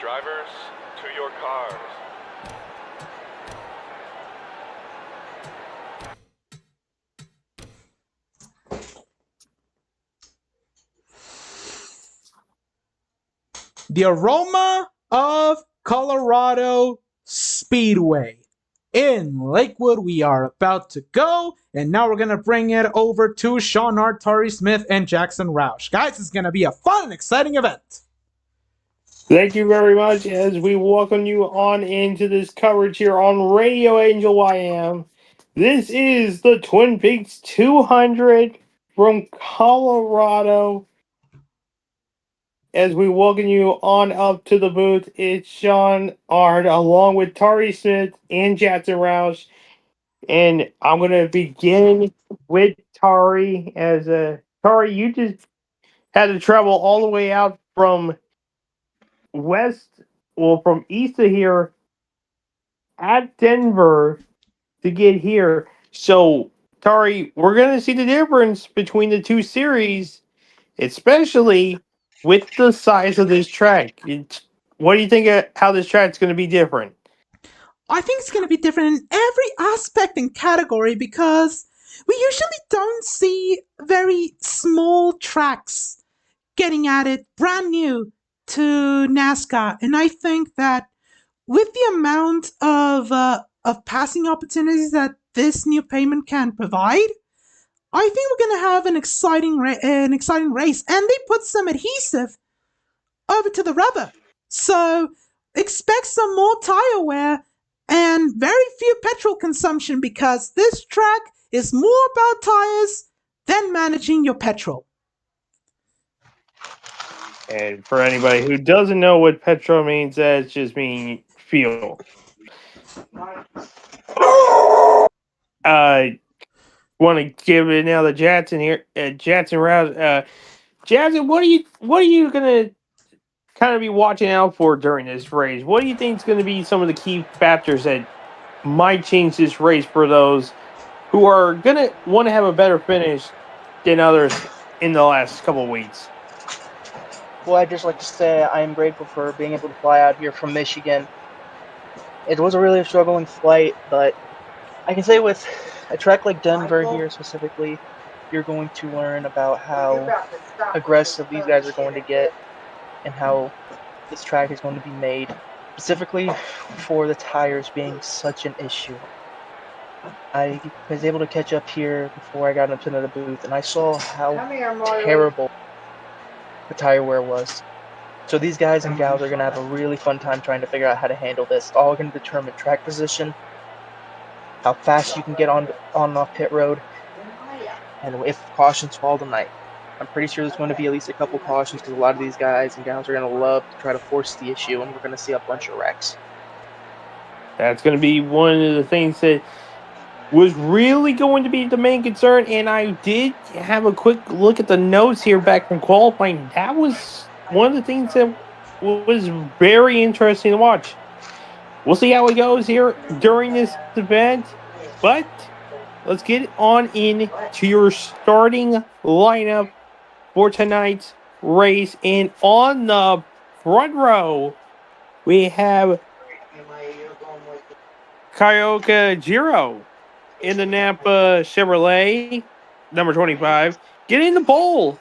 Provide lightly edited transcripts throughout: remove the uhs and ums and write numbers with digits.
Drivers, to your cars. The aroma of Colorado Speedway. In Lakewood, we are about to go, and now we're going to bring it over to Sean Hart, Tari Smith, and Jackson Roush. Guys, it's going to be a fun and exciting event. Thank you very much as we welcome you on into this coverage here on Radio Angel YM. This is the Twin Peaks 200 from Colorado. As we welcome you on up to the booth, it's Sean Ard along with Tari Smith and Jackson Roush. And I'm going to begin with Tari. Tari, you just had to travel all the way out from from east of here at Denver to get here. So, Tari, we're going to see the difference between the two series, especially with the size of this track. What do you think of how this track's going to be different? I think it's going to be different in every aspect and category because we usually don't see very small tracks getting at it brand new to NASCAR. And I think that with the amount of passing opportunities that this new pavement can provide, I think we're going to have an exciting race. And they put some adhesive over to the rubber. So expect some more tire wear and very few petrol consumption because this track is more about tires than managing your petrol. And for anybody who doesn't know what petrol means, that just means fuel. Want to give it now to Jackson here. Jackson Rouse. Jackson, what are you gonna kind of be watching out for during this race? What do you think is going to be some of the key factors that might change this race for those who are going to want to have a better finish than others in the last couple of weeks? Well, I'd just like to say I'm grateful for being able to fly out here from Michigan. It was a really struggling flight, but I can say with a track like Denver here specifically, you're going to learn about how aggressive these guys are going to get and how this track is going to be made, specifically for the tires being such an issue. I was able to catch up here before I got into the booth, and I saw how terrible the tire wear was. So these guys and gals are going to have a really fun time trying to figure out how to handle this. It's all going to determine track position, how fast you can get on off pit road, and if cautions fall tonight. I'm pretty sure there's going to be at least a couple cautions because a lot of these guys and gals are going to love to try to force the issue, and we're going to see a bunch of wrecks. That's going to be one of the things that was really going to be the main concern, and I did have a quick look at the notes here back from qualifying. That was one of the things that was very interesting to watch. We'll see how it goes here during this event, but let's get on in to your starting lineup for tonight's race. And on the front row, we have Kyoka Jiro in the Napa Chevrolet, number 25, getting the pole.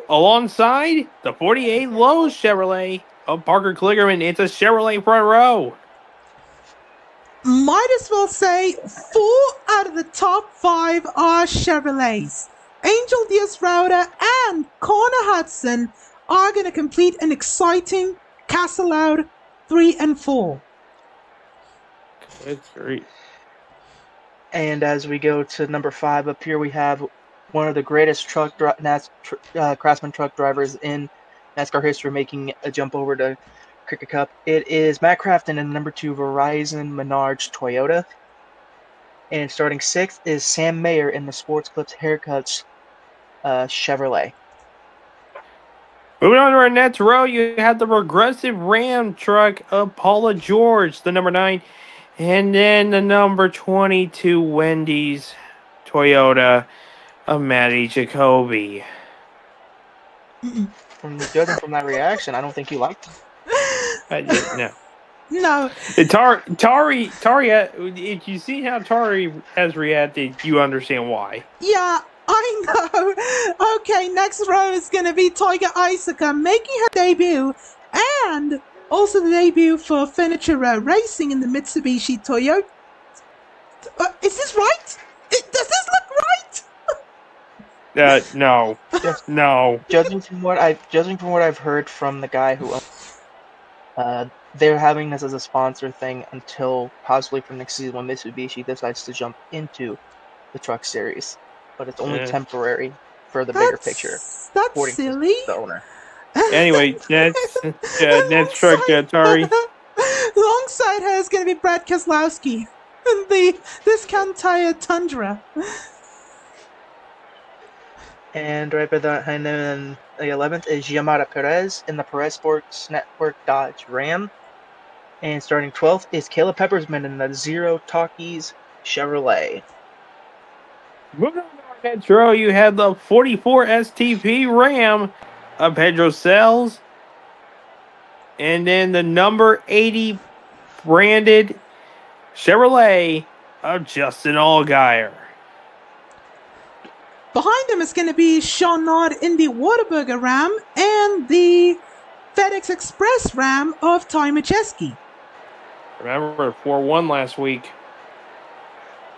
Alongside the 48 Lowe's Chevrolet of Parker Kligerman. It's a Chevrolet front row. Might as well say 4 out of the top 5 are Chevrolets. Angel Diaz Rauda and Connor Hudson are going to complete an exciting Castle Out 3 and 4. That's great. And as we go to number 5 up here, we have one of the greatest Craftsman truck drivers in NASCAR history making a jump over to Cricket Cup. It is Matt Crafton in number 2 Verizon Menards Toyota. And starting 6th is Sam Mayer in the Sports Clips Haircuts Chevrolet. Moving on to our next row, you have the Progressive Ram truck of Paula George, the number 9. And then the number 22 Wendy's Toyota of Maddie Jacoby. Judging from that reaction, I don't think you liked him. I did, no. No. Tari, if you see how Tari has reacted, you understand why. Yeah, I know. Okay, next row is going to be Tiger Isaka making her debut and also the debut for Furniture Racing in the Mitsubishi Toyota. Is this right? Does this look right? No. No. Judging from what I've heard from the guy who they're having this as a sponsor thing until possibly for next season when Mitsubishi decides to jump into the truck series. But it's only temporary for the bigger picture. That's silly. The owner. Anyway, next truck, Tari. Alongside her is going to be Brad Keselowski in the Discount Tire Tundra. And right behind them, the 11th is Yamada Perez in the Perez Sports Network Dodge Ram. And starting 12th is Caleb Peppersman in the Zero Talkies Chevrolet. Moving on to our next row, you have the 44 STP Ram of Pedro Cells. And then the number 80 branded Chevrolet of Justin Allgaier. Behind him is going to be Sean Nod in the Whataburger Ram and the FedEx Express Ram of Ty Majeski. Remember, 4-1 last week.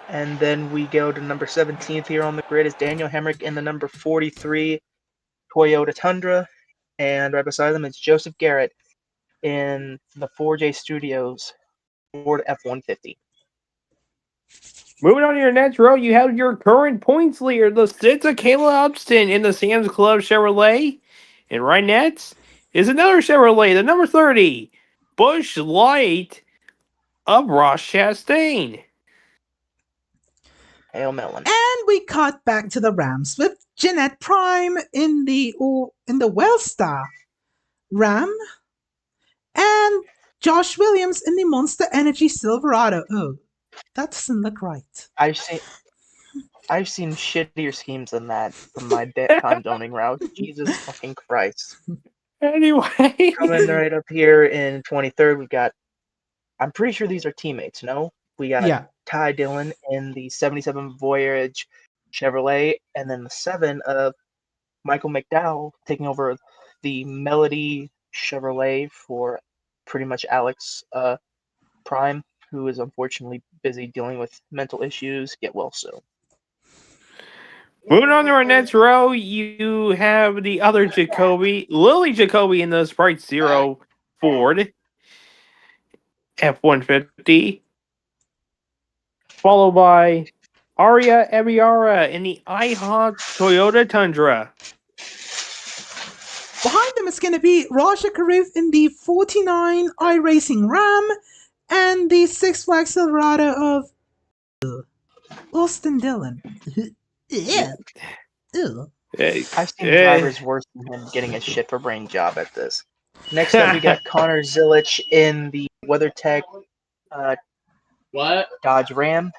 And then we go to number 17th here on the grid is Daniel Hemrick in the number 43 Toyota Tundra. And right beside them is Joseph Garrett in the 4J Studios Ford F-150. Moving on to your next row, you have your current points leader, the Sitza Kayla Upston in the Sam's Club Chevrolet. And right next is another Chevrolet, the number 30, Busch Light of Ross Chastain. Hail Melon. And we cut back to the Rams with Jeanette Prime in the Wellstar Ram and Josh Williams in the Monster Energy Silverado. Oh, that doesn't look right. I've seen shittier schemes than that from my time zoning route. Jesus fucking Christ. Anyway. Coming right up here in 23rd, we've got, I'm pretty sure these are teammates, no? We got Ty Dillon in the 77 Voyage Chevrolet, and then the 7 of Michael McDowell taking over the Melody Chevrolet for pretty much Alex Prime, who is unfortunately busy dealing with mental issues. Get well soon. Moving on to our next row, you have the other Jacoby, Lily Jacoby in the Sprite Zero Ford F-150, followed by Aria Ebiara in the IHOP Toyota Tundra. Behind them is going to be Raja Karuth in the 49 iRacing Ram and the Six Flags Silverado of Austin Dillon. Yeah. I've seen drivers worse than him getting a shit for brain job at this. Next up, we got Connor Zilich in the WeatherTech Dodge Ram,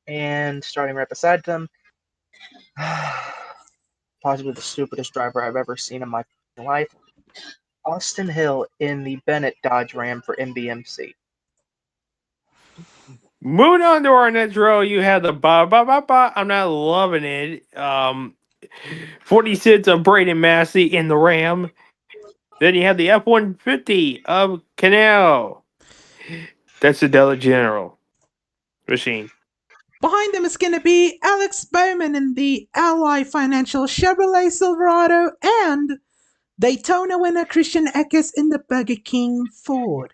and starting right beside them, possibly the stupidest driver I've ever seen in my life. Austin Hill in the Bennett Dodge Ram for MBMC. Moving on to our next row, you have the ba. I'm not loving it. 46 of Braden Massey in the Ram. Then you have the F-150 of Canal. That's the Della General machine. Behind them is going to be Alex Bowman in the Ally Financial Chevrolet Silverado and Daytona winner Christian Eckes in the Burger King Ford.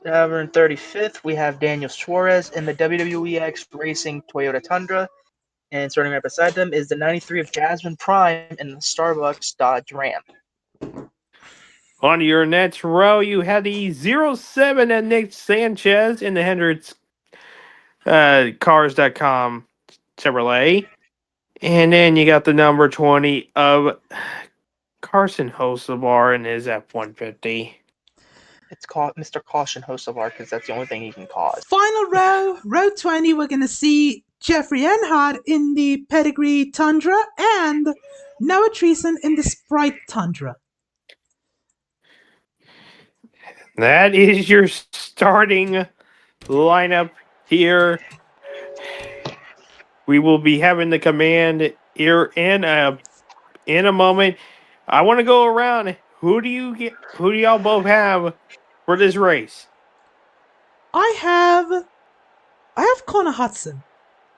Over in 35th, we have Daniel Suarez in the WWEX Racing Toyota Tundra. And starting right beside them is the 93 of Jasmine Prime in the Starbucks Dodge Ram. On to your next row, you have the 07 of Nick Sanchez in the Hendricks Cars.com Chevrolet. And then you got the number 20 of Carson Hocevar in his F-150. It's called Mr. Caution Hocevar because that's the only thing he can cause. Final row, row 20, we're going to see Jeffrey Earnhardt in the Pedigree Tundra and Noah Treason in the Sprite Tundra. That is your starting lineup here. We will be having the command here in a moment. I want to go around. Who do y'all both have for this race? I have Connor Hudson.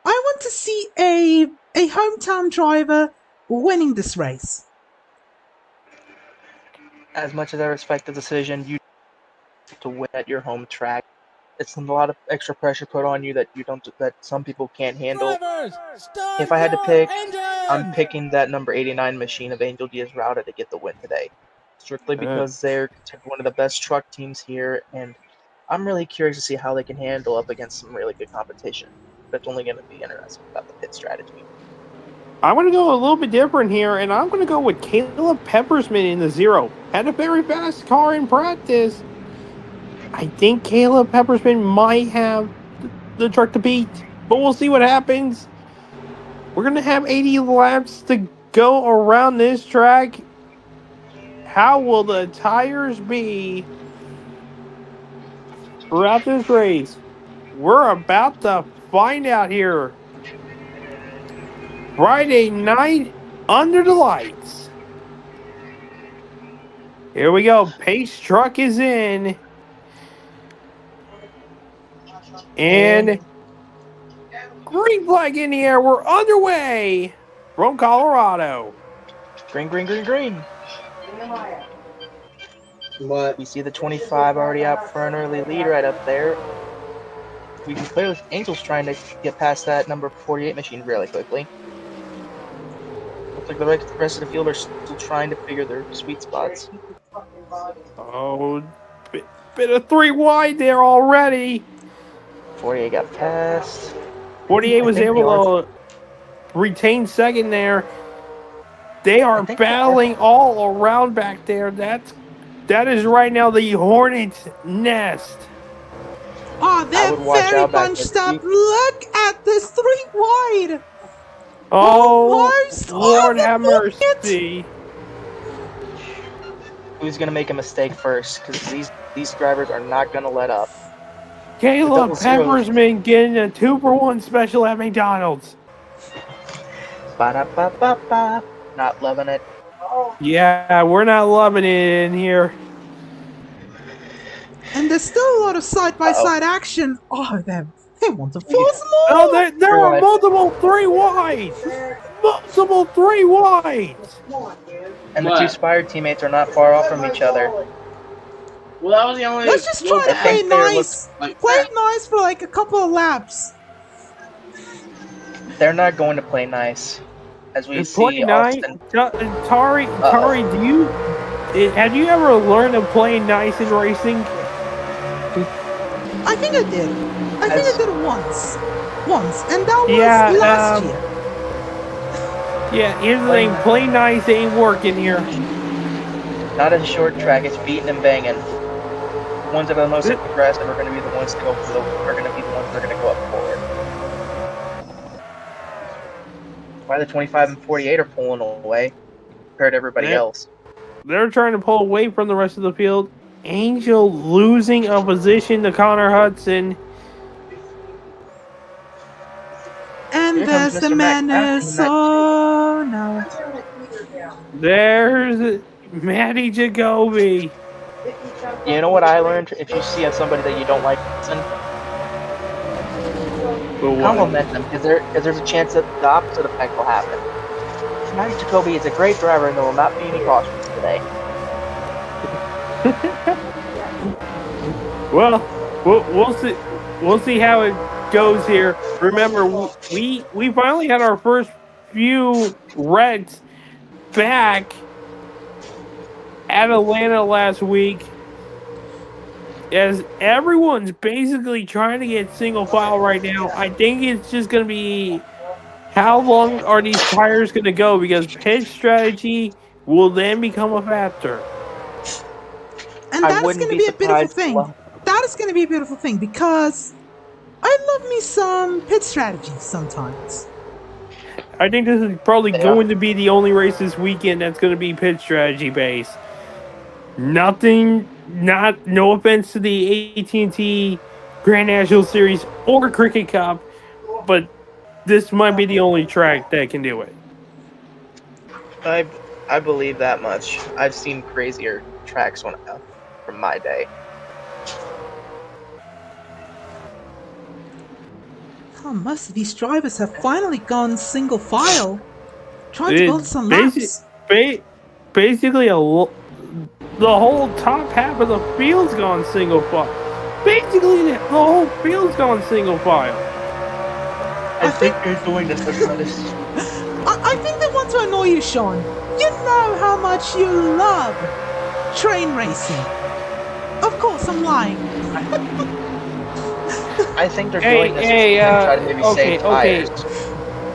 I want to see a hometown driver winning this race. As much as I respect the decision, you to win at your home track. It's a lot of extra pressure put on you that some people can't handle. If I had to pick, I'm picking that number 89 machine of Angel Diaz-Rauda to get the win today. Strictly because they're one of the best truck teams here, and I'm really curious to see how they can handle up against some really good competition. That's only going to be interesting about the pit strategy. I'm going to go a little bit different here, and I'm going to go with Caleb Peppersman in the 0. Had a very fast car in practice. I think Caleb Peppersman might have the truck to beat, but we'll see what happens. We're going to have 80 laps to go around this track. How will the tires be throughout this race? We're about to find out here. Friday night under the lights. Here we go. Pace truck is in. And green flag in the air. We're underway from Colorado. Green, green, green, green. What? We see the 25 already out for an early lead right up there. We can play with Angels trying to get past that number 48 machine really quickly. Looks like the rest of the field are still trying to figure their sweet spots. Oh, bit of 3 wide there already. 48 got passed. 48 was able to retain second there. They are battling all around back there. That is right now the Hornet's nest. Oh, they're very bunched up. Look at this 3 wide. Oh, Lord have mercy. Who's going to make a mistake first? Because these drivers are not going to let up. Caleb Peppersman getting a 2-for-1 special at McDonald's. Ba-da-ba-ba-ba. Not loving it. Yeah, we're not loving it in here. And there's still a lot of side-by-side action. Oh, they want to force more. Oh, there are multiple 3 wides. Multiple 3 wides. And the 2 Spire teammates are not far off from each other. Well, that was the only. Let's just try to play nice. Play it nice for like a couple of laps. They're not going to play nice. As we see Austin. Tari, have you ever learned to play nice in racing? I think I did. I think I did it once, and that was last year. Yeah, here's the thing: play nice ain't working here. Not a short track; it's beating and banging. The ones that are the most aggressive are going to be the ones that are going to go up forward. why the 25 and 48 are pulling away compared to everybody else. They're trying to pull away from the rest of the field. Angel losing a position to Connor Hudson. And Here comes there's the Mr. Matt Craft in menace. the Oh no. There's Matty Jacoby. You know what I learned? If you see somebody that you don't like, listen, compliment them, because there's a chance that the opposite effect will happen. Matty Jacoby is a great driver, and there will not be any cautions today. Well, we'll see. We'll see how it goes here. Remember, we finally had our first few wrecks back at Atlanta last week, as everyone's basically trying to get single file right now. I think it's just going to be how long are these tires going to go, because pit strategy will then become a factor. And that is going to be a beautiful thing. That is going to be a beautiful thing, because I love me some pit strategy sometimes. I think this is probably going to be the only race this weekend that's going to be pit strategy based. No offense to the AT&T Grand National Series or Cricket Cup, but this might be the only track that can do it. I believe that much. I've seen crazier tracks from my day. Oh, most of these drivers have finally gone single file, trying to build some laps. Basically, the whole top half of the field's gone single file. Basically, the whole field's gone single file. I think they're doing this to try to... I think they want to annoy you, Sean. You know how much you love train racing. Of course, I'm lying. I think they're doing this to try to maybe save tires.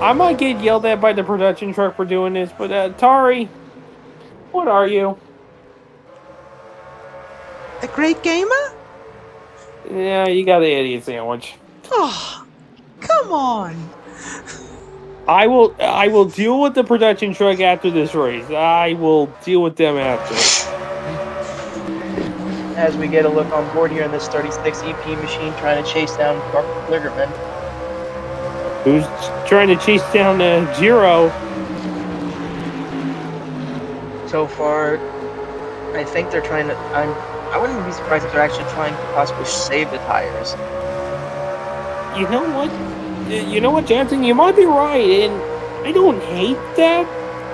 I might get yelled at by the production truck for doing this, but Tari, what are you? A great gamer? Yeah, you got the idiot sandwich. Oh, come on. I will deal with the production truck after this race. I will deal with them after. As we get a look on board here in this 36 EP machine, trying to chase down Mark Kligerman, who's trying to chase down Giro. So far, I think they're trying to... I wouldn't be surprised if they're actually trying to possibly save the tires. You know what? You know what, Jansen? You might be right, and I don't hate that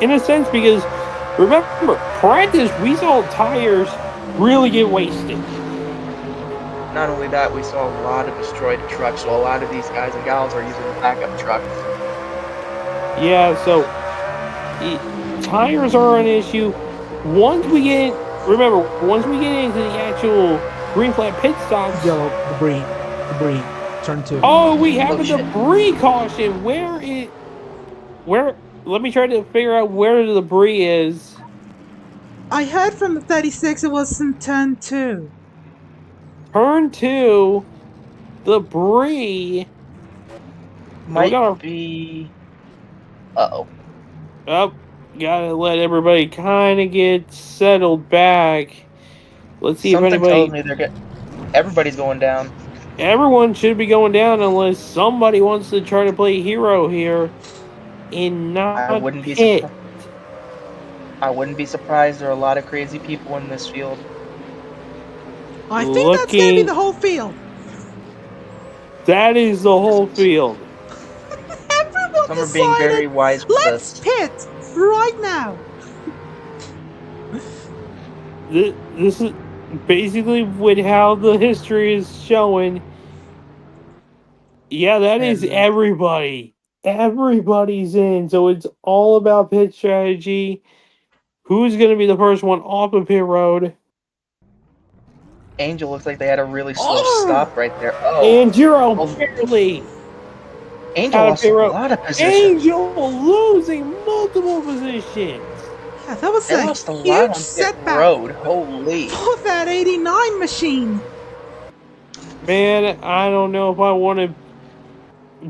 in a sense, because remember, practice, we saw tires really get wasted. Not only that, we saw a lot of destroyed trucks, so a lot of these guys and gals are using backup trucks. Yeah, so tires are an issue. Once we get into the actual green flag pit stops... Yellow, debris, turn 2. Oh, we have a debris caution. Let me try to figure out where the debris is. I heard from the 36 it was in turn 2. Turn 2, debris might be... Uh-oh. Oh, gotta let everybody kind of get settled back. Let's see if anybody... Something tells me everybody's going down. Everyone should be going down unless somebody wants to try to play hero here and not I wouldn't be surprised. There are a lot of crazy people in this field. I think that's going to be the whole field. That is the whole field. Everyone Some are being very wise with let's pit right now. This is basically with how the history is showing. Yeah, that is everybody. Everybody's in. So it's all about pit strategy. Who's going to be the first one off of pit road? Angel looks like they had a really slow stop right there. And Giro barely. Angel lost a lot of positions. Angel losing multiple positions. Yeah, that was a huge setback. Road. Holy. For that 89 machine. Man, I don't know if I want to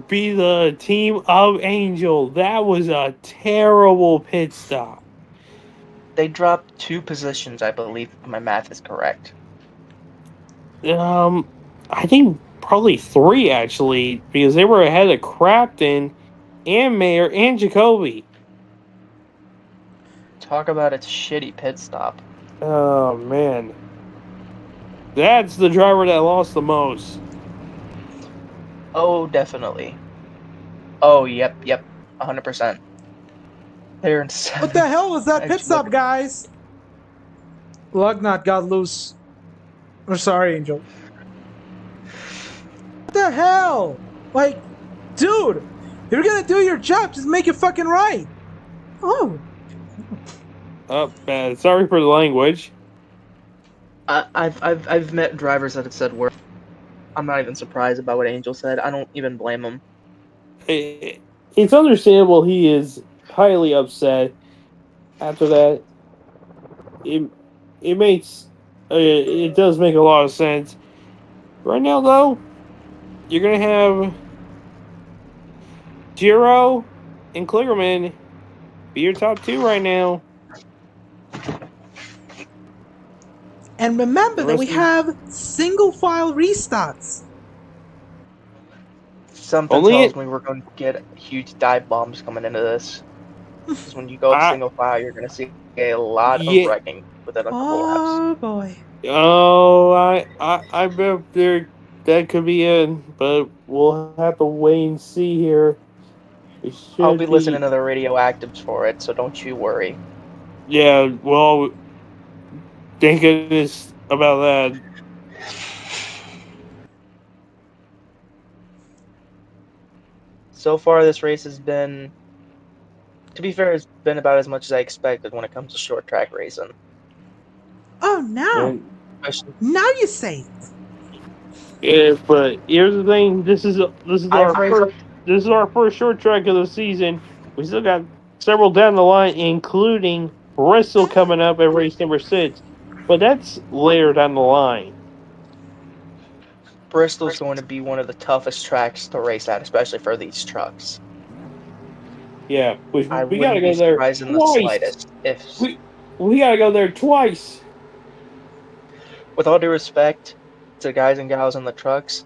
be the team of Angel. That was a terrible pit stop. They dropped 2 positions, I believe, if my math is correct. I think probably 3 actually, because they were ahead of Crafton and Mayer and Jacoby. Talk about a shitty pit stop. Oh man, that's the driver that lost the most. Oh, definitely. Oh, yep, 100%. They're in 7th. What the hell was that I pit just look stop, guys? Lugnut got loose. Or sorry, Angel. What the hell? Like, dude, if you're gonna do your job, just make it fucking right. Oh. Sorry for the language. I've met drivers that have said worse. I'm not even surprised about what Angel said. I don't even blame him. It's understandable he is highly upset after that. It makes it does make a lot of sense. Right now, though, you're gonna have Giro and Kligerman be your top 2 right now. And The remember that we rest of have single file restarts. Something only tells it. me we're going to get huge dive bombs coming into this. Because when you go single file, you're going to see a lot of Yeah. wrecking within a couple laps. Oh boy. Oh, I bet there that could be it, but we'll have to wait and see here. It I'll should be listening to the radioactives for it, so don't you worry. Yeah, well, thank goodness about that. So far, this race has been, to be fair, it's been about as much as I expected when it comes to short track racing. Oh no. And, Now you say it. yeah, but here's the thing: this is I've raced. our first short track of the season. We still got several down the line, including Bristol coming up at race number 6. But that's later down the line. Bristol's going to be one of the toughest tracks to race at, especially for these trucks. Yeah, we I gotta wouldn't go be there surprised in the twice. slightest if, We gotta go there twice. with all due respect to guys and gals in the trucks,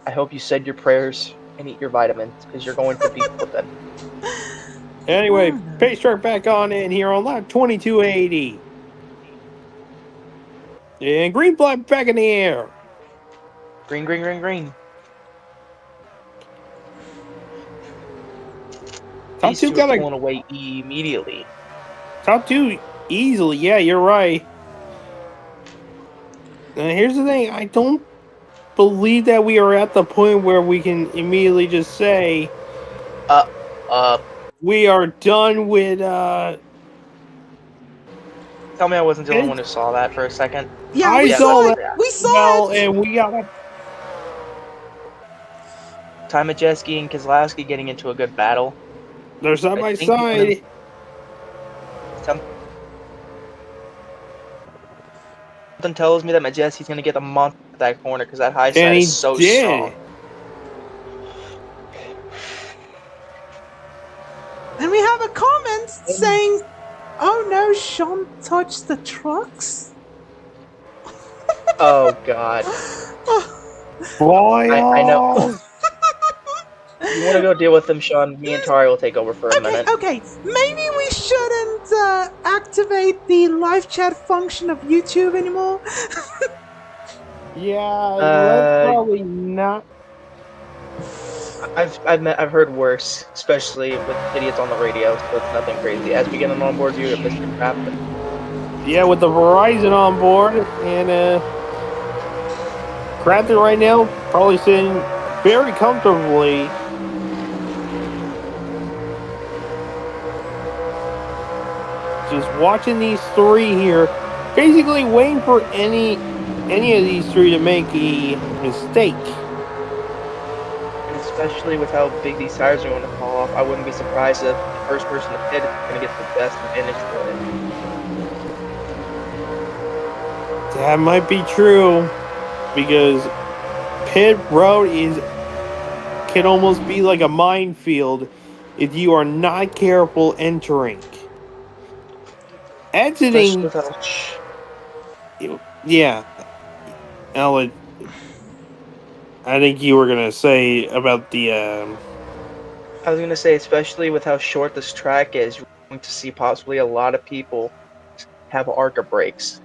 I hope you said your prayers and eat your vitamins because you're going to be flipping. Anyway, Oh, no. pace truck back on in here on lap 2280. And green flag back in the air. Green, green, green, green. Top These 2 two are gotta pulling away immediately. top 2 easily. Yeah, you're right. Here's the thing: I don't believe that we are at the point where we can immediately just say we are done with. Tell me I wasn't the only one who saw that for a second. Yeah, I we Yes, saw saw that it. We saw well, it. and we got. Ty Majeski and Keselowski getting into a good battle. They're side I by think side. Something tells me that Majeski's going to get the month at that corner because that high And side he is so did. strong. And we have a comment saying, "Oh no, Sean touched the trucks." Oh God! Boy, I know. You want to go deal with them, Sean? Me and Tari will take over for a minute. Okay, maybe we shouldn't activate the live chat function of YouTube anymore. yeah, let's probably not. I've heard worse, especially with idiots on the radio. So it's nothing crazy. As we get an onboard view of Mr. Crafton. Yeah, with the Verizon on board and Crafton right now probably sitting very comfortably. Just watching these 3 here, basically waiting for any of these 3 to make a mistake. And especially with how big these tires are going to fall off, I wouldn't be surprised if the first person to pit is going to get the best advantage for it. That might be true because pit road is can almost be like a minefield if you are not careful entering. Especially Exiting, with yeah. Alan, I think you were gonna say about the. I was gonna say, especially with how short this track is, you're going to see possibly a lot of people have ARCA brakes.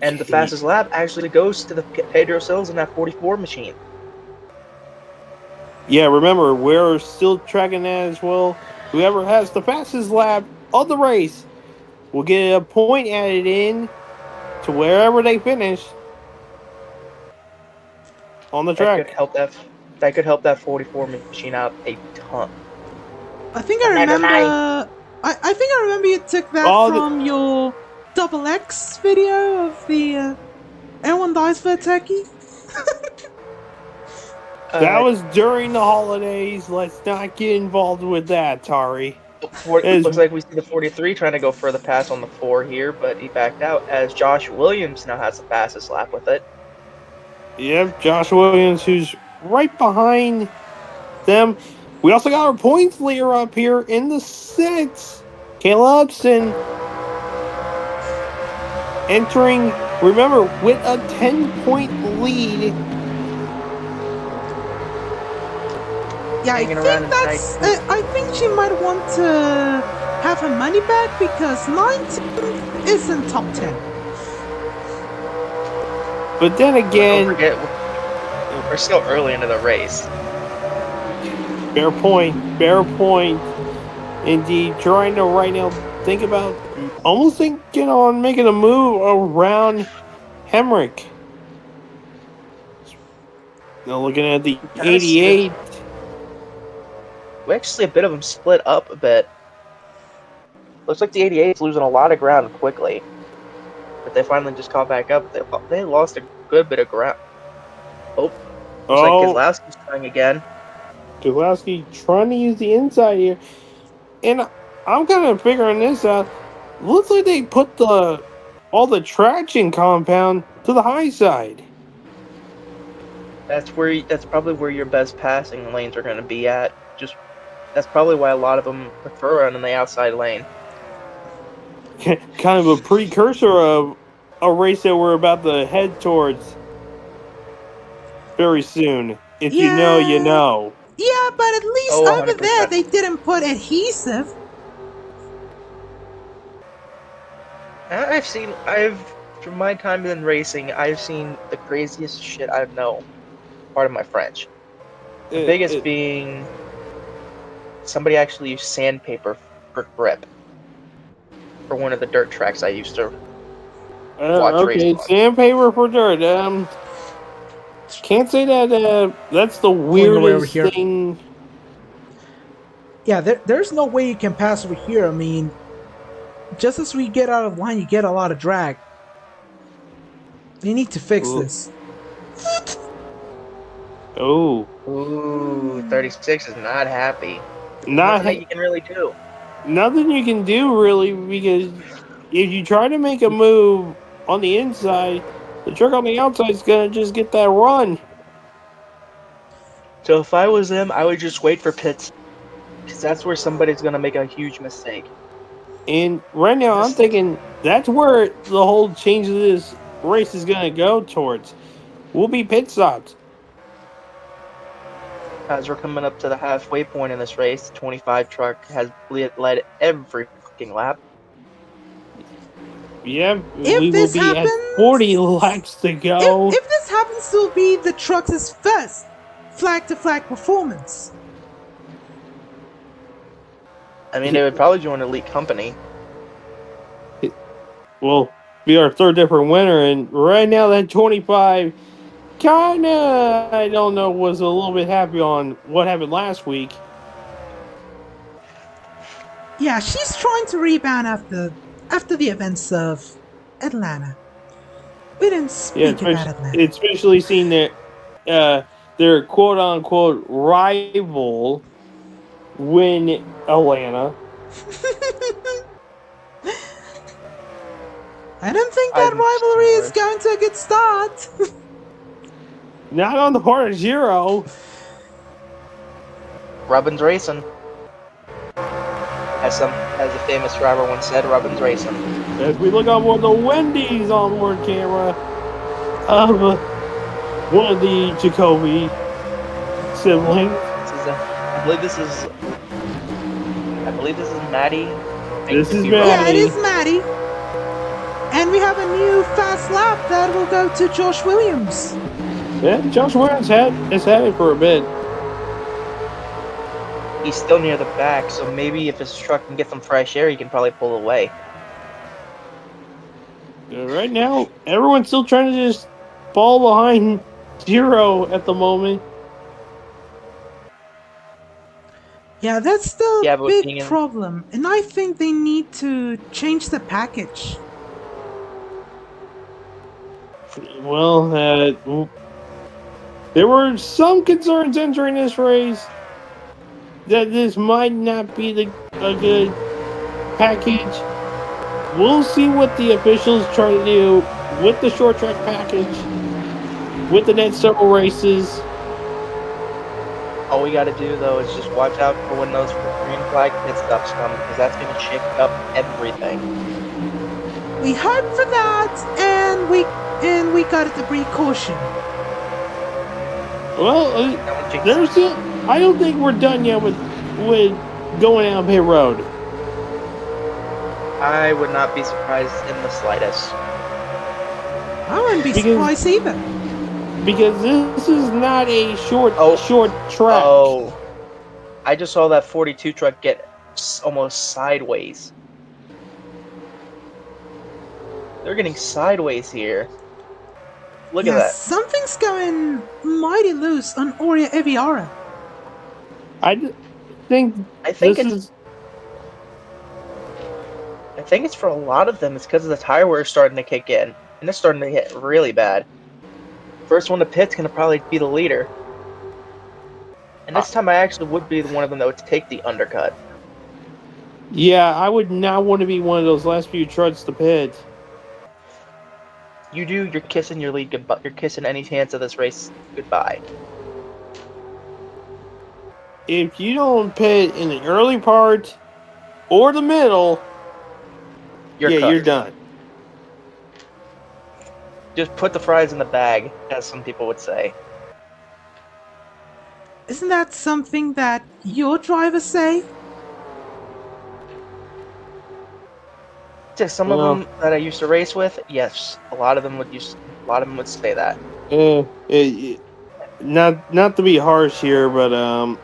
And the fastest lap actually goes to the Pedro Sills in that 44 machine. Yeah, remember, we're still tracking that as well. Whoever has the fastest lap of the race will get a point added in to wherever they finish on the That could track. help that 44 machine out a ton. I think I remember. I think I remember you took that Oh, from your double X video of the everyone dies for a turkey. that Uh, was during the holidays. Let's not get involved with that, Tari. Looks like we see the 43 trying to go for the pass on the 4 here, but he backed out as Josh Williams now has the fastest lap with it. Yep, Josh Williams, who's right behind them. We also got our points leader up here in the 6. Kayla Upson entering, remember, with a 10-point lead. Yeah, Hanging around in that's. I think she might want to have her money back because 19th isn't top 10. But then again, Don't forget, we're still early into the race. fair point, fair point. Indeed, trying to right now think about almost thinking on making a move around Hemrick. Now looking at the 88. We actually see a bit of them split up a bit. Looks like the 88 is losing a lot of ground quickly. But they finally just caught back up. They lost a good bit of ground. Looks like Keselowski's trying again. Keselowski trying to use the inside here. And I'm kind of figuring this out. Looks like they put all the traction compound to the high side. That's probably where your best passing lanes are going to be at. That's probably why a lot of them prefer running the outside lane. Kind of a precursor of a race that we're about to head towards very soon. If you know, you know. Yeah, but at least over there they didn't put adhesive. From my time in racing, I've seen the craziest shit I've known. Pardon my French. The biggest being somebody actually used sandpaper for grip for one of the dirt tracks I used to watch races on. Sandpaper for dirt. Can't say that. That's the weirdest thing. Yeah, there's no way you can pass over here. I mean, just as we get out of line, you get a lot of drag. You need to fix this. Oh. Ooh, 36 is not happy. Nothing that you can really do. Nothing you can do, really, because if you try to make a move on the inside, the truck on the outside is going to just get that run. So if I was them, I would just wait for pits. Because that's where somebody's going to make a huge mistake. And right now, I'm thinking that's where the whole change of this race is going to go towards. We'll be pit stops. As we're coming up to the halfway point in this race, the 25 truck has led every fucking lap. Yeah, we will be at 40 laps to go. If this happens, it will be the truck's first flag-to-flag performance. I mean, they would probably join Elite Company. Well, be our third different winner, and right now that 25 kinda, I don't know, was a little bit happy on what happened last week. Yeah, she's trying to rebound after the events of Atlanta. We didn't speak about Atlanta. Especially seeing that their quote-unquote rival win Atlanta. I don't think that rivalry is going to a good start. Not on the part of Zero. Rubbin's racing. As a famous driver once said, Rubbin's racing. As we look on board the Wendy's onboard camera of one of the Jacoby siblings. I believe this is Maddie. This is Yeah, it Maddie. is Maddie. And we have a new fast lap that will go to Josh Williams. Yeah, Josh Williams has had it for a bit. He's still near the back, so maybe if his truck can get some fresh air, he can probably pull away. Right now, everyone's still trying to just fall behind Zero at the moment. Yeah, that's the Yeah, but big problem. And I think they need to change the package. Well, there were some concerns entering this race that this might not be a good package. We'll see what the officials try to do with the short track package, with the next several races. All we got to do, though, is just watch out for when those green flag pit stops come, because that's going to shake up everything. We hope for that, and we got a debris caution. Well, there's still. I don't think we're done yet with going down pit road. I would not be surprised in the slightest. I wouldn't be surprised either. Because this is not a short track. Oh, I just saw that 42 truck get almost sideways. They're getting sideways here. Look at that. Something's going mighty loose on Oria Eviara. I think it's for a lot of them. It's because the tire wear is starting to kick in, and it's starting to hit really bad. First one to pit's gonna probably be the leader, and this time I actually would be one of them that would take the undercut. Yeah, I would not want to be one of those last few trucks to pit. You do, you're kissing your lead goodbye. You're kissing any chance of this race goodbye. If you don't pit in the early part or the middle, you're done. Just put the fries in the bag, as some people would say. Isn't that something that your drivers say? Just some of them that I used to race with, yes, a lot of them would say that. Not to be harsh here, but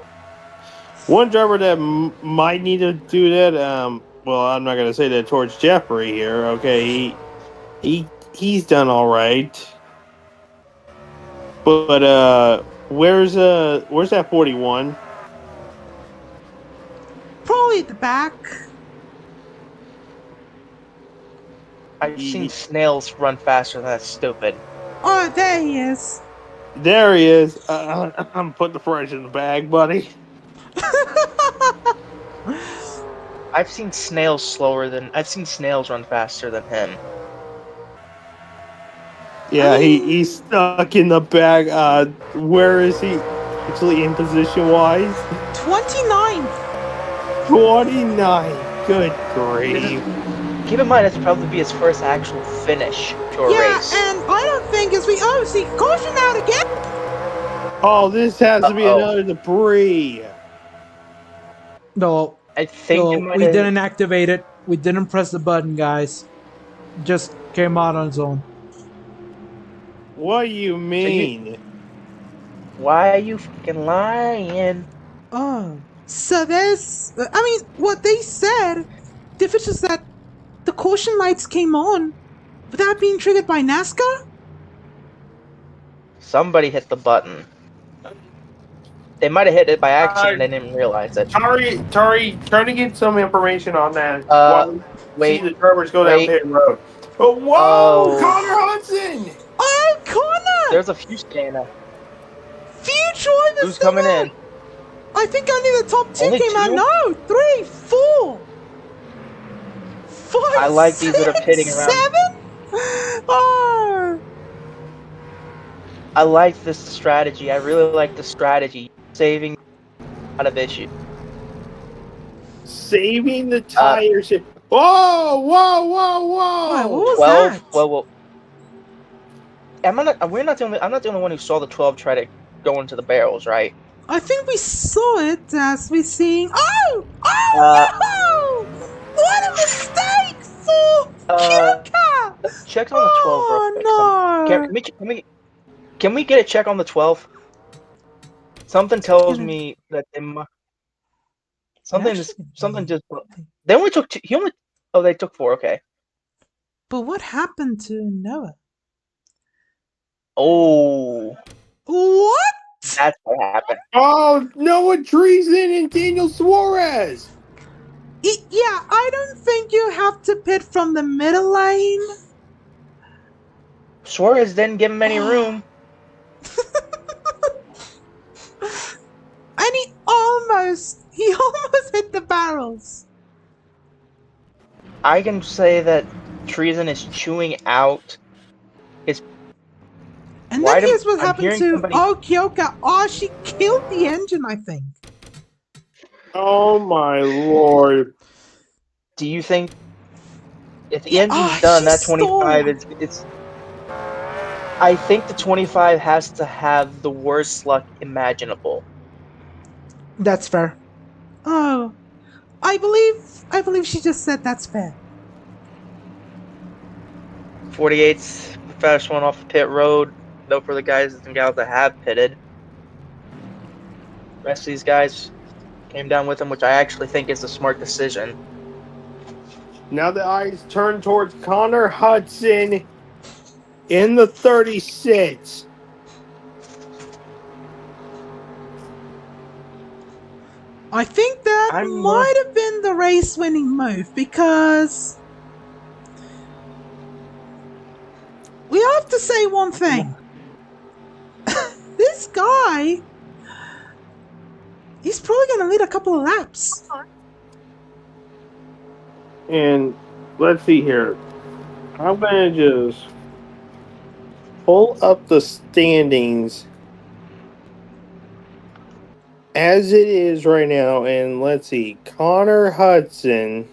one driver that might need to do that. Well, I'm not gonna say that towards Jeffrey here. Okay, he's done all right, but where's that 41? Probably at the back. I've seen snails run faster than that stupid. Oh, there he is. There he is. I'm putting the fries in the bag, buddy. I've seen snails run faster than him. Yeah, he's stuck in the bag. Where is he actually in position wise? 29th. 29. Good grief. Keep in mind, it's probably be his first actual finish to a race. Yeah, and I don't think as we see caution out again. Oh, this has to be another debris. No, I think we didn't activate it. We didn't press the button, guys. Just came out on its own. What do you mean? Why are you fucking lying? Oh, so there's... I mean, what they said, the officials that the caution lights came on without being triggered by NASCAR? Somebody hit the button. They might have hit it by accident and didn't realize it. Tari, try to get some information on that. Wait. See the drivers go down pit road. Oh, whoa! Connor Hudson! Oh, Connor! There's a few standing. Few drivers. Who's coming in? I think only the top two Only came out. two? No, 3, 4, 5. I like these that are pitting around. 7. Oh. I like this strategy. I really like the strategy. Saving out of issue. Saving the tires. Whoa, whoa, whoa, whoa! Wait, what was 12. that? Well, I'm not the only one who saw the 12 try to go into the barrels, right? I think we saw it as we seeing. Oh! Uh, Oh no! What a mistake for Kyoka! check on the 12 real quick. Oh no! Can we get a check on the 12? Something tells Gonna- me that they they're actually something gonna just. be- They only took two. Oh, they took 4. Okay. But what happened to Noah? Oh, What? that's what happened. Oh, Noah Treason and Daniel Suarez. Yeah, I don't think you have to pit from the middle lane. Suarez didn't give him any room. And he almost hit the barrels. I can say that Treason is chewing out his. And Why then do- here's what I'm happened hearing to somebody- Kyoka. Oh, she killed the engine, I think. Oh my lord! Do you think if the Yeah, engine's done, that she's 25 stalled. it's. I think the 25 has to have the worst luck imaginable. That's fair. Oh, I believe she just said that's fair. 48's the first one off the pit road, though, for the guys and gals that have pitted. The rest of these guys came down with him, which I actually think is a smart decision. Now the eyes turn towards Connor Hudson in the 36. I think that I'm might have been the race-winning move because we have to say one thing. This guy, he's probably going to lead a couple of laps. And let's see here. I'm going to just pull up the standings as it is right now. And let's see. Connor Hudson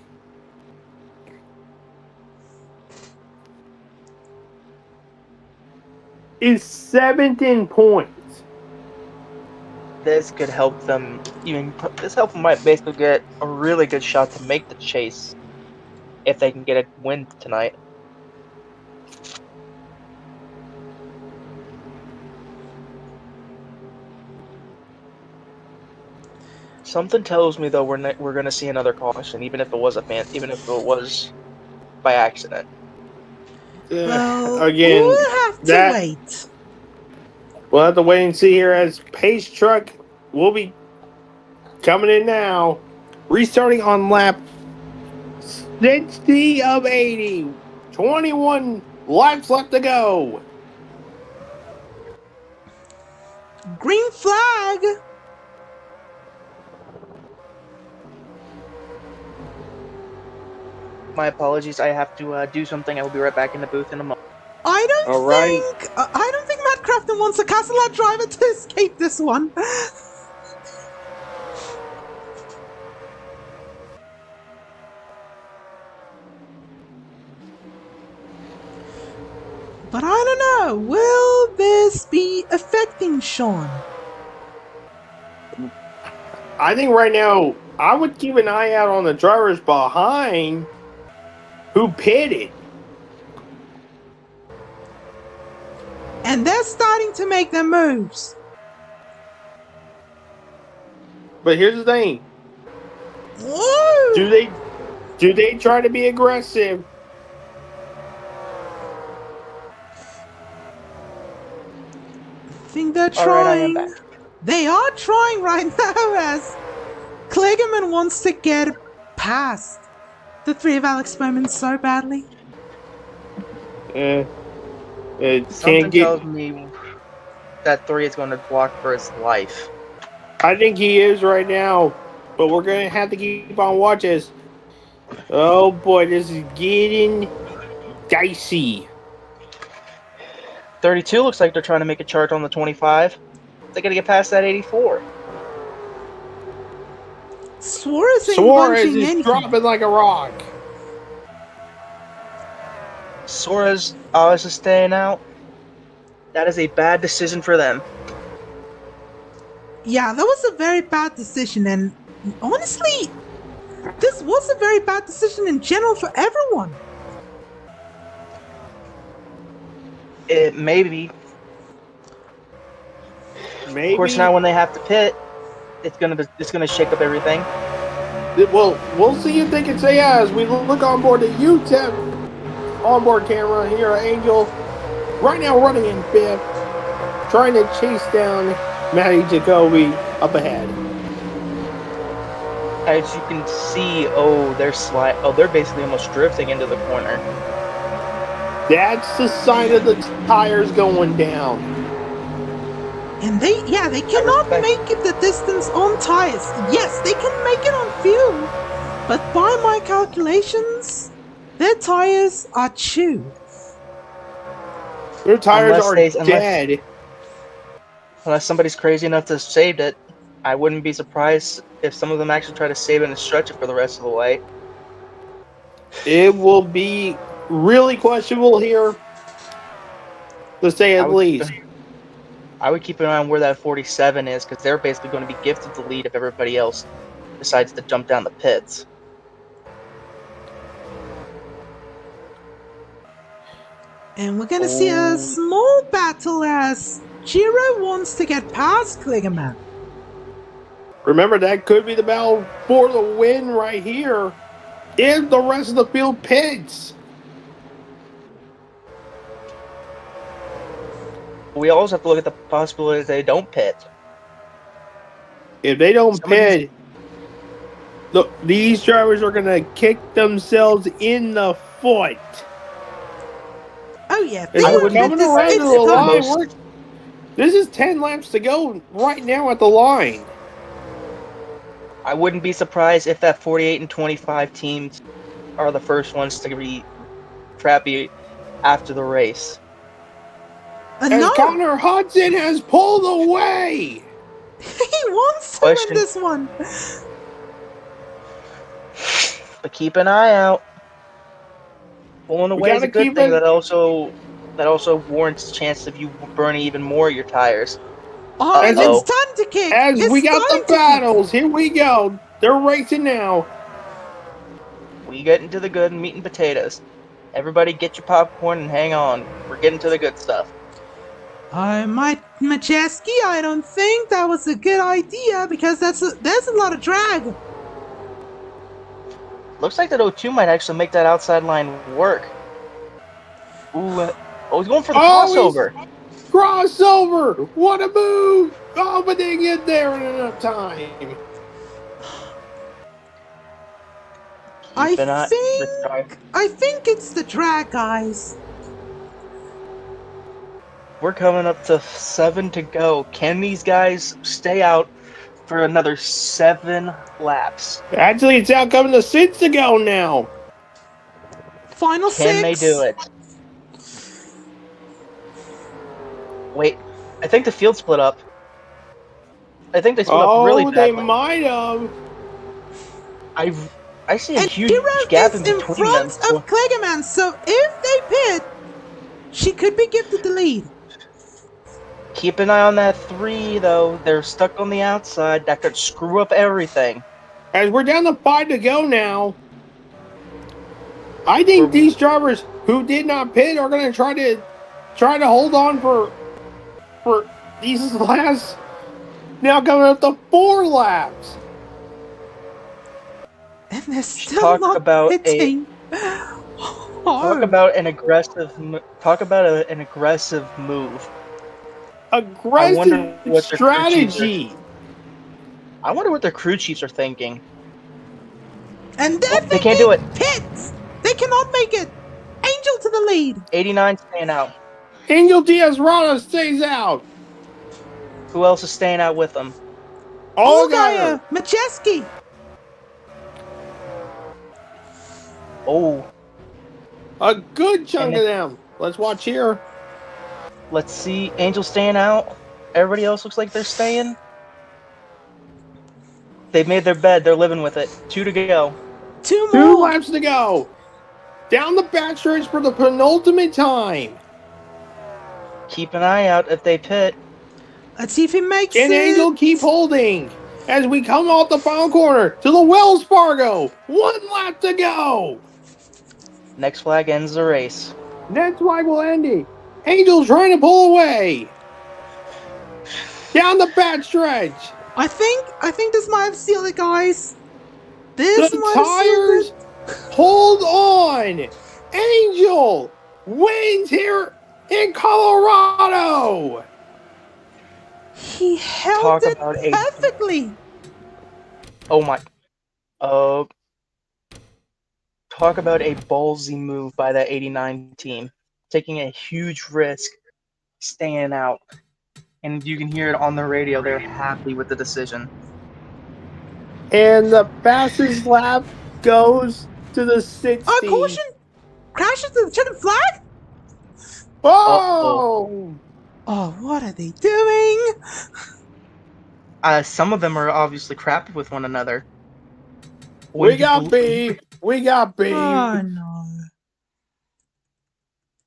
is 7th in points. This could help them might basically get a really good shot to make the chase if they can get a win tonight. Something tells me though we're gonna see another caution, even if it was by accident. Well, Again, we'll have to wait. We'll have to wait and see here as Pace Truck will be coming in now. Restarting on lap 60 of 80. 21 laps left to go. Green flag. My apologies. I have to do something. I will be right back in the booth in a moment. I don't All right. think Matt Crafton wants a Cadillac driver to escape this one. But I don't know. Will this be affecting Sean? I think right now I would keep an eye out on the drivers behind who pitted. And they're starting to make their moves. But here's the thing. Whoa! Do they try to be aggressive? I think they're All right, I am trying. back. They are trying right now as Kligerman wants to get past the three of Alex Bowman so badly. Something tells me that 3 is going to block for his life. I think he is right now, but we're going to have to keep on watching. Oh boy, this is getting dicey. 32 looks like they're trying to make a charge on the 25. They got to get past that 84. Suarez ain't Suarez bunching is anything. dropping like a rock. Suarez is staying out. That is a bad decision for them. Yeah, that was a very bad decision, and honestly, this was a very bad decision in general for everyone. It maybe. Maybe. Of course, now when they have to pit, it's gonna shake up everything. Well, we'll see if they can say as we look on board the UTEP onboard camera here at Angel. Right now running in fifth, trying to chase down Matty Jacoby up ahead. As you can see, they're basically almost drifting into the corner. That's the sign of the tires going down. And they cannot make it the distance on tires. Yes, they can make it on fuel, but by my calculations, their tires are chewed. Their tires are dead. Unless somebody's crazy enough to save it, I wouldn't be surprised if some of them actually try to save it and stretch it for the rest of the way. It will be really questionable here, to say at least. I would keep an eye on where that 47 is, because they're basically going to be gifted the lead if everybody else decides to jump down the pits. And we're gonna see a small battle as Giro wants to get past Kligerman. Remember, that could be the battle for the win right here if the rest of the field pits. We also have to look at the possibility that they don't pit. If they don't pit, look, these drivers are going to kick themselves in the foot. Oh yeah, we're coming around to the line. This is 10 laps to go right now at the line. I wouldn't be surprised if that 48 and 25 teams are the first ones to be crappy after the race. And Connor Hudson has pulled away. He wants to win this one. But keep an eye out. Pulling away is a good thing. That also warrants a chance of you burning even more of your tires. Oh, it's time to kick. As we got the battles, here we go. They're racing now. We get into the good meat and potatoes. Everybody get your popcorn and hang on. We're getting to the good stuff. Majeski, I don't think that was a good idea because there's a lot of drag. Looks like that 02 might actually make that outside line work. Ooh, he's going for the crossover. Crossover! What a move! Oh, but they didn't get there in enough time. I think it's the drag, guys. We're coming up to 7 to go. Can these guys stay out for another 7 laps? Actually, it's out coming to 6 to go now. Final 6. Can they do it? Wait, I think the field split up. I think they split up really badly. They might have. I see a huge gap in between them. In front of Kligerman, so if they pit, she could be gifted the lead. Keep an eye on that 3, though. They're stuck on the outside. That could screw up everything. As we're down to 5 to go now, I think these drivers who did not pit are going to try to hold on for these last, now coming up to 4 laps. And they're still not pitting. Talk about an aggressive move. Aggressive strategy. I wonder what their crew chiefs are thinking. And they can't do it. Pits. They cannot make it. Angel to the lead. 89 staying out. Angel Diaz-Rada stays out. Who else is staying out with them? Allgaier, Majeski. Oh. A good chunk of them. Let's watch here. Let's see. Angel staying out. Everybody else looks like they're staying. They've made their bed. They're living with it. 2 to go. Two 2 more. laps to go. Down the backstretch for the penultimate time. Keep an eye out if they pit. Let's see if he makes Can it. Angel keep holding as we come off the final corner to the Wells Fargo? 1 lap to go. Next flag ends the race. Next flag will end it. Angel's trying to pull away. Down the backstretch. I think this might have sealed it, guys. This The might have sealed tires it. hold on. Angel wins here in Colorado. He held Talk it about a- perfectly. Oh my. Oh. Talk about a ballsy move by that 89 team. Taking a huge risk, staying out. And you can hear it on the radio. They're happy with the decision. And the fastest lap goes to the 60. Oh, caution! Crashes to the checkered flag? Oh! Oh, what are they doing? Some of them are obviously crappy with one another. We got beef. We got beef. Oh, no.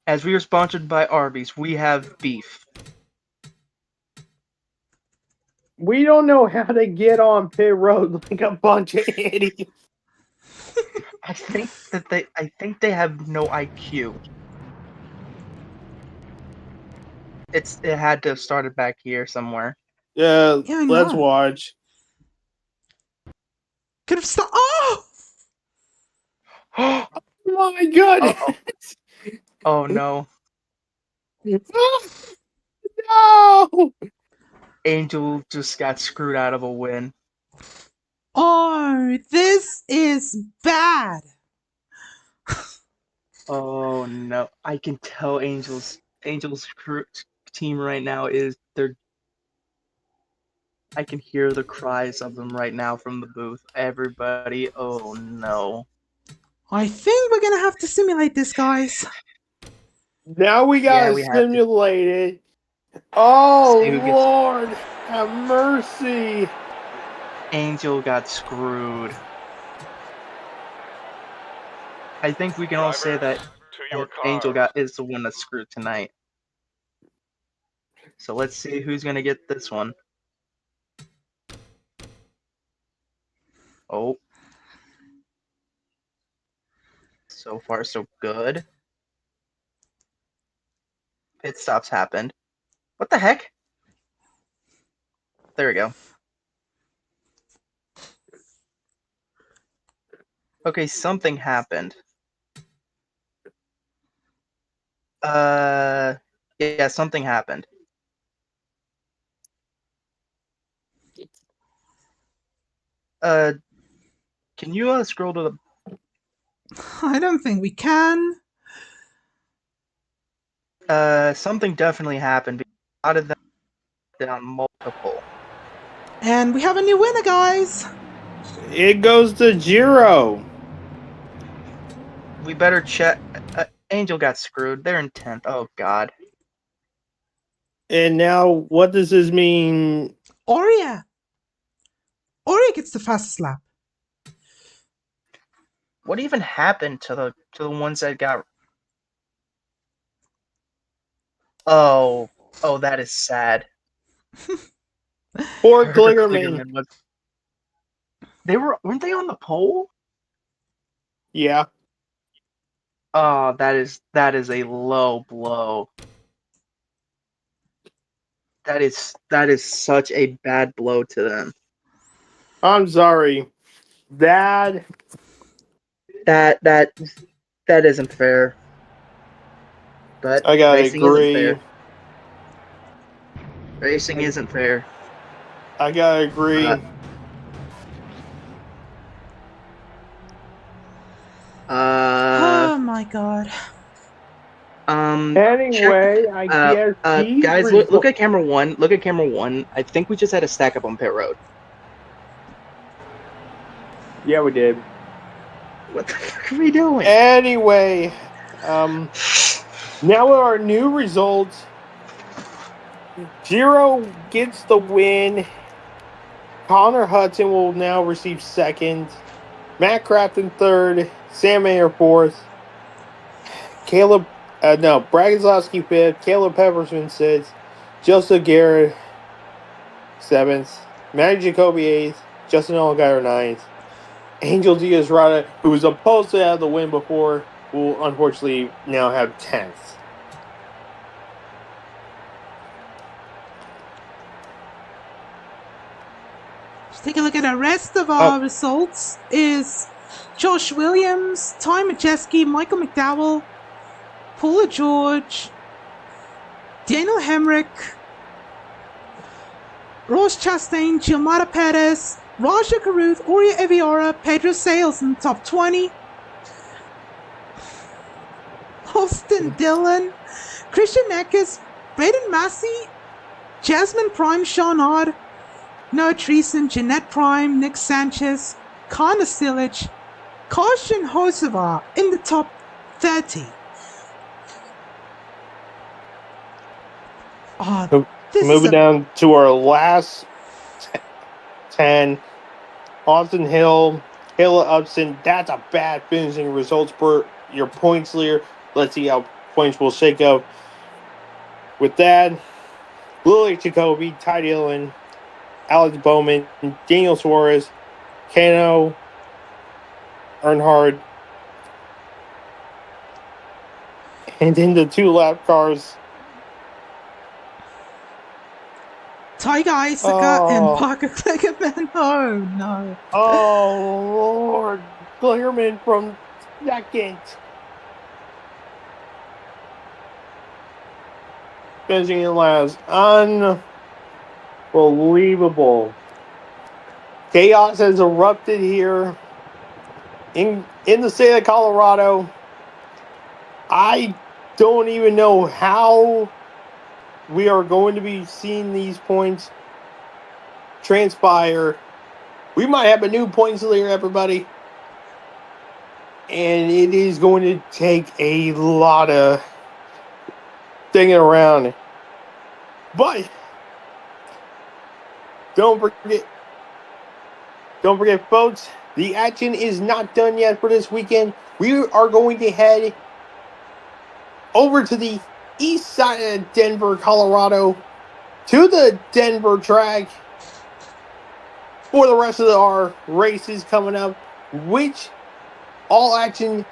As we are sponsored by Arby's, we have beef. We don't know how to get on pit road like a bunch of idiots. I think they have no IQ. It had to have started back here somewhere. Yeah, Yeah, I let's know. watch. Could have stopped. Oh! Oh My goodness! no. No! Angel just got screwed out of a win. Oh, this is bad. Oh no. I can tell Angel's team right now I can hear the cries of them right now from the booth. Everybody, oh no. I think we're gonna have to simulate this, guys. Now we gotta we have to. simulate it. Oh, See who gets- Lord, have mercy. Angel got screwed. I think we can all say that To your Angel cars. is the one that's screwed tonight. So let's see who's gonna get this one. Oh. So far, so good. Pit stops happened. What the heck? There we go. Okay, something happened. Yeah, something happened. Can you scroll to the... I don't think we can. Something definitely happened. A lot of them down multiple. And we have a new winner, guys. It goes to Giro. We better check. Angel got screwed. They're in 10th. Oh, God. And now, what does this mean? Oria. Oria gets the fastest lap. What even happened to the ones that got... Oh, that is sad. Poor Gliggerman. Weren't they on the pole? Yeah. Oh, that is a low blow. That is such a bad blow to them. I'm sorry. That isn't fair. But I gotta racing agree. isn't fair. Racing isn't fair. I gotta agree. Oh my God. Anyway, I guess guys, look at camera one. Look at camera one. I think we just had a stack up on pit road. Yeah, we did. What the fuck are we doing? Anyway, now with our new results, Giro gets the win Connor Hudson will now receive second. Matt Crafton third. Sam Mayer fourth. Brad Keselowski fifth. Caleb Peppersman sixth. Joseph Garrett seventh. Matty Jacoby eighth. Justin Allgaier ninth. Angel Diaz-Rada, who was supposed to have the win before, will unfortunately now have 10th. Let's take a look at the rest of our results. Is Josh Williams, Ty Majeski, Michael McDowell, Paula George, Daniel Hemrick, Ross Chastain, Giamatti Perez, Raja Caruth, Oria Eviora, Pedro Sales in the top 20. Austin Dillon, Christian Eckes, Braden Massey, Jasmine Prime, Sean Odd, Noah Treason, Jeanette Prime, Nick Sanchez, Connor Stillage, Karsten Hocevar in the top 30. Moving down to our last 10. Austin Hill, Kayla Upson. That's a bad finishing results for your points leader. Let's see how points will shake up with that. Lily Jacoby, Ty Dillon, Alex Bowman, Daniel Suarez, Kano Earnhardt, and then the 2 lap cars. Tiger Isaka and Parker Kligerman. Oh, no. Oh, Lord. Kligerman from second. Finishing in last. Unbelievable. Chaos has erupted here in the state of Colorado. I don't even know how we are going to be seeing these points transpire. We might have a new points leader, everybody. And it is going to take a lot of thinking around. But don't forget, folks, the action is not done yet for this weekend. We are going to head over to the east side of Denver, Colorado, to the Denver track for the rest of our races coming up, which all action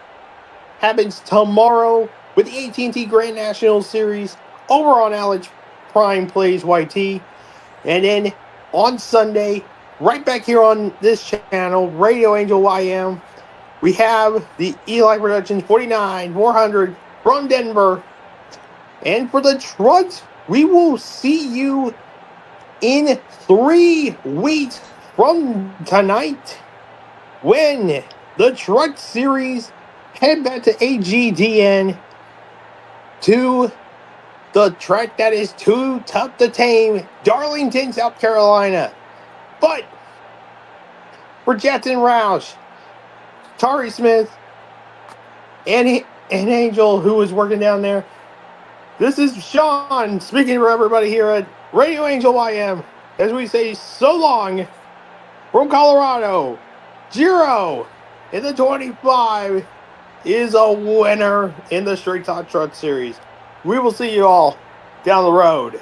happens tomorrow with the AT&T Grand National Series over on Alex Prime Plays YT. And then on Sunday, right back here on this channel, Radio Angel YM, we have the Eli Productions 49-400 from Denver. And for the trucks, we will see you in 3 weeks from tonight when the Truck Series head back to AGDN to the track that is too tough to tame, Darlington, South Carolina. But for Jetson Roush, Tari Smith, and Angel, who is working down there, this is Sean speaking for everybody here at Radio Angel YM as we say so long from Colorado. Giro in the 25 is a winner in the Straight Talk Truck Series. We will see you all down the road.